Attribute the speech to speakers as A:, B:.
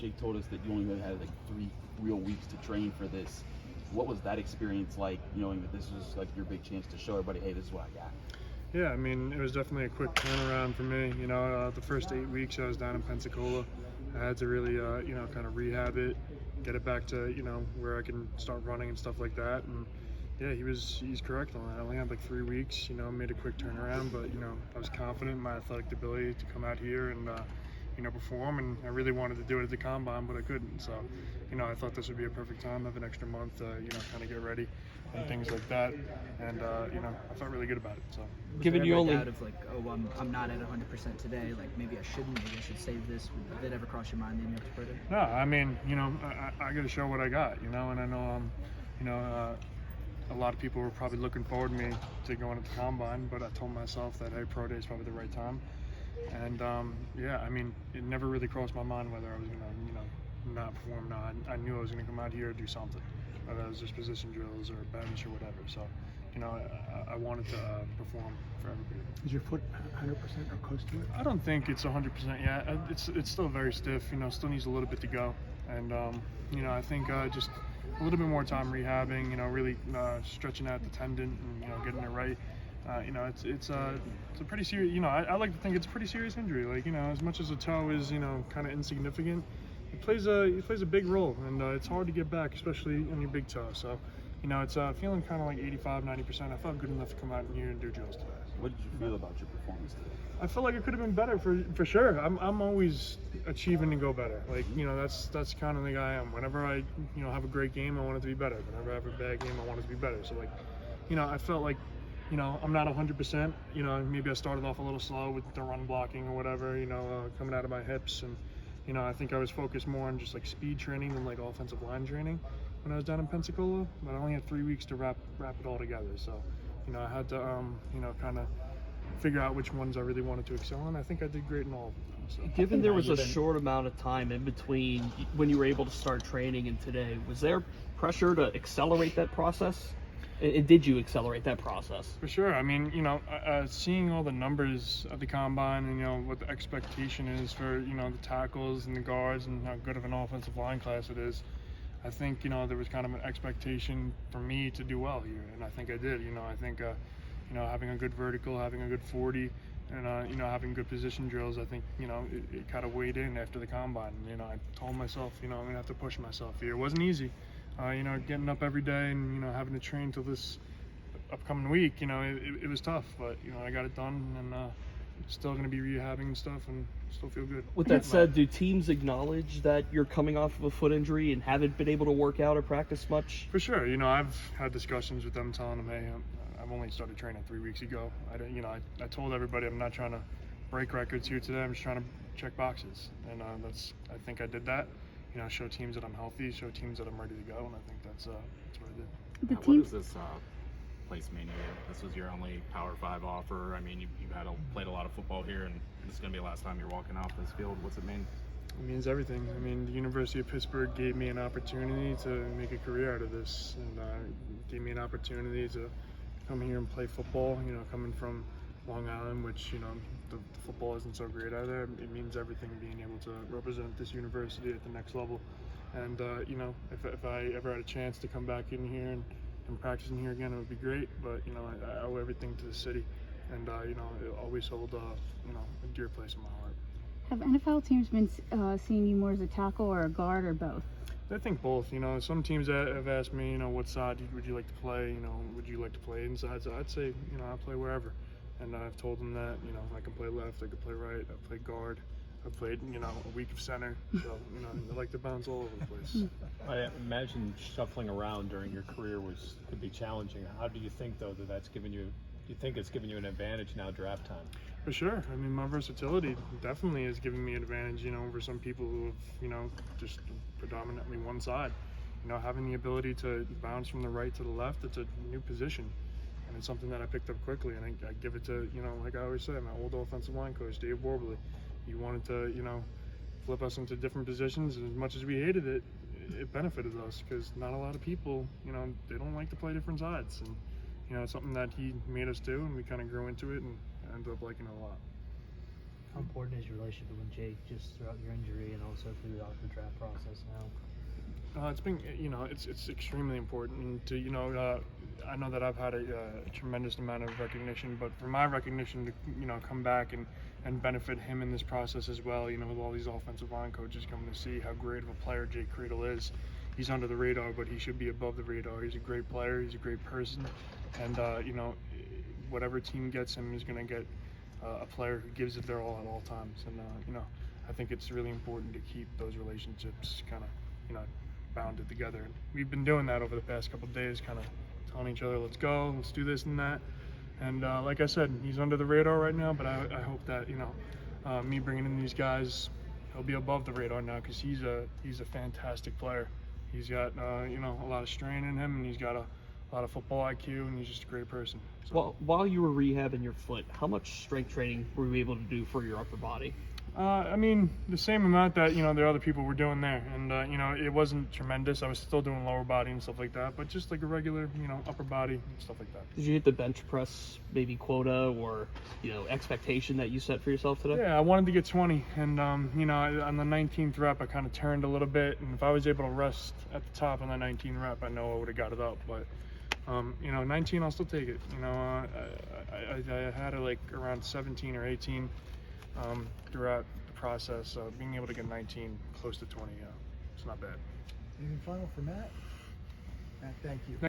A: Jake told us that you only really had like 3 real weeks to train for this. What was that experience like, knowing that this was like your big chance to show everybody, hey, this is what I got?
B: Yeah, I mean, it was definitely a quick turnaround for me. The first 8 weeks I was down in Pensacola, I had to really, kind of rehab it, get it back to, where I can start running and stuff like that. And yeah, he's correct on that. I only had like 3 weeks, made a quick turnaround, but, I was confident in my athletic ability to come out here and, perform. And I really wanted to do it at the combine, but I couldn't. So, I thought this would be a perfect time, have an extra month, kind of get ready and things like that. And, I felt really good about it. So,
C: given you only
D: out of like, oh, I'm not at 100% today, like maybe I shouldn't, maybe I should save this. Did that ever cross your mind that you have to put it?
B: No, I mean, I got to show what I got, and I know, a lot of people were probably looking forward to me to going to the combine, but I told myself that, hey, pro day is probably the right time. And yeah, I mean, it never really crossed my mind whether I was gonna, not perform. No, I knew I was gonna come out here and do something, whether it was just position drills or bench or whatever. So, I wanted to perform for everybody.
E: Is your foot 100% or close to it?
B: I don't think it's 100% yet. It's still very stiff. Still needs a little bit to go. And I think just a little bit more time rehabbing. really stretching out the tendon and getting it right. It's a pretty serious. I like to think it's a pretty serious injury. Like as much as a toe is kind of insignificant, it plays a big role, and it's hard to get back, especially on your big toe. So, it's feeling kind of like 85-90%. I felt good enough to come out in here and do drills today.
A: What did you feel about your performance today?
B: I feel like it could have been better for sure. I'm always achieving to go better. Like that's kind of the guy I am. Whenever I have a great game, I want it to be better. Whenever I have a bad game, I want it to be better. So like, I felt like I'm not 100%. Maybe I started off a little slow with the run blocking or whatever. Coming out of my hips, and I think I was focused more on just like speed training than like offensive line training when I was down in Pensacola. But I only had 3 weeks to wrap it all together. So I had to kind of figure out which ones I really wanted to excel in. I think I did great in all of them. So.
C: Given there was a short amount of time in between when you were able to start training and today, was there pressure to accelerate that process? And did you accelerate that process?
B: For sure. I mean, seeing all the numbers at the combine and, what the expectation is for, the tackles and the guards and how good of an offensive line class it is, I think, there was kind of an expectation for me to do well here. And I think I did. I think, having a good vertical, having a good 40, and, having good position drills, I think, it kind of weighed in after the combine. I told myself, I'm going to have to push myself here. It wasn't easy. Getting up every day and, having to train till this upcoming week, it was tough, but, I got it done, and still going to be rehabbing and stuff and still feel good.
C: With that said, do teams acknowledge that you're coming off of a foot injury and haven't been able to work out or practice much?
B: For sure. I've had discussions with them telling them, hey, I've only started training 3 weeks ago. I told everybody I'm not trying to break records here today. I'm just trying to check boxes, and I think I did that. Show teams that I'm healthy, show teams that I'm ready to go, and I think that's what I did.
F: What does this place mean to you? This was your only Power 5 offer. I mean, you've played a lot of football here, and this is going to be the last time you're walking off this field. What's it mean?
B: It means everything. I mean, the University of Pittsburgh gave me an opportunity to make a career out of this, and gave me an opportunity to come here and play football. Coming from Long Island, which the football isn't so great out there. It means everything being able to represent this university at the next level. And if I ever had a chance to come back in here and practice in here again, it would be great. But I owe everything to the city, and it always hold a dear place in my heart.
G: Have NFL teams been seeing you more as a tackle or a guard or both?
B: I think both. Some teams have asked me, what side would you like to play? Would you like to play inside? So I'd say, I play wherever. And I've told them that, I can play left, I can play right, I play guard, I played, a week of center. So, I like to bounce all over the place.
H: I imagine shuffling around during your career could be challenging. How do you think, though, that it's given you an advantage now draft time?
B: For sure. I mean, my versatility definitely has given me an advantage, over some people who have, just predominantly one side. Having the ability to bounce from the right to the left, it's a new position. And it's something that I picked up quickly, and I give it to, like I always say, my old offensive line coach, Dave Warbley. He wanted to, flip us into different positions. As much as we hated it, it benefited us because not a lot of people, they don't like to play different sides. And, it's something that he made us do, and we kind of grew into it and ended up liking it a lot.
I: How important is your relationship with Jake just throughout your injury and also throughout the draft process now?
B: It's been, it's extremely important to, I know that I've had a tremendous amount of recognition, but for my recognition to, come back and benefit him in this process as well, with all these offensive line coaches coming to see how great of a player Jake Cradle is. He's under the radar, but he should be above the radar. He's a great player. He's a great person. And, whatever team gets him is going to get a player who gives it their all at all times. And, I think it's really important to keep those relationships kind of, bounded together. And we've been doing that over the past couple of days, kind of telling each other, let's go, let's do this and that. And like I said, he's under the radar right now, but I hope that, me bringing in these guys, he'll be above the radar now because he's a fantastic player. He's got, a lot of strain in him, and he's got a lot of football IQ, and he's just a great person. So.
C: Well, while you were rehabbing your foot, how much strength training were you able to do for your upper body?
B: The same amount that, the other people were doing there. And, it wasn't tremendous. I was still doing lower body and stuff like that, but just like a regular, upper body and stuff like that.
C: Did you hit the bench press maybe quota or, expectation that you set for yourself today?
B: Yeah, I wanted to get 20. And, on the 19th rep, I kind of turned a little bit. And if I was able to rest at the top on the 19 rep, I know I would have got it up. But, 19, I'll still take it. I had it like around 17 or 18. Throughout the process, being able to get 19, close to 20, it's not bad.
E: Anything final for Matt? Matt, thank you.